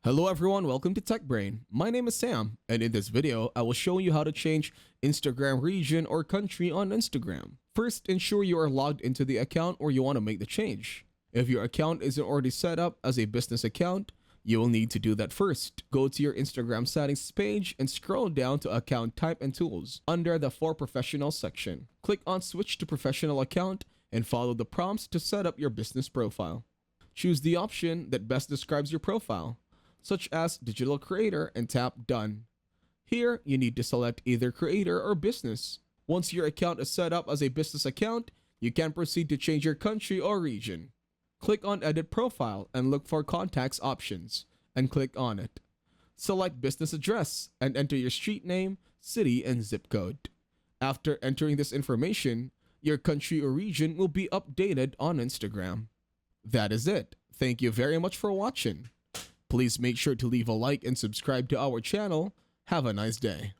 Hello everyone, welcome to TechBrain. My name is Sam, and in this video, I will show you how to change Instagram region or country on Instagram. First, ensure you are logged into the account where you want to make the change. If your account isn't already set up as a business account, you will need to do that first. Go to your Instagram settings page and scroll down to Account Type and Tools under the For Professionals section. Click on Switch to Professional Account and follow the prompts to set up your business profile. Choose the option that best describes your profile, such as Digital Creator, and tap Done. Here, you need to select either creator or business. Once your account is set up as a business account, you can proceed to change your country or region. Click on Edit Profile and look for Contacts options, and click on it. Select Business Address and enter your street name, city, and zip code. After entering this information, your country or region will be updated on Instagram. That is it. Thank you very much for watching. Please make sure to leave a like and subscribe to our channel. Have a nice day.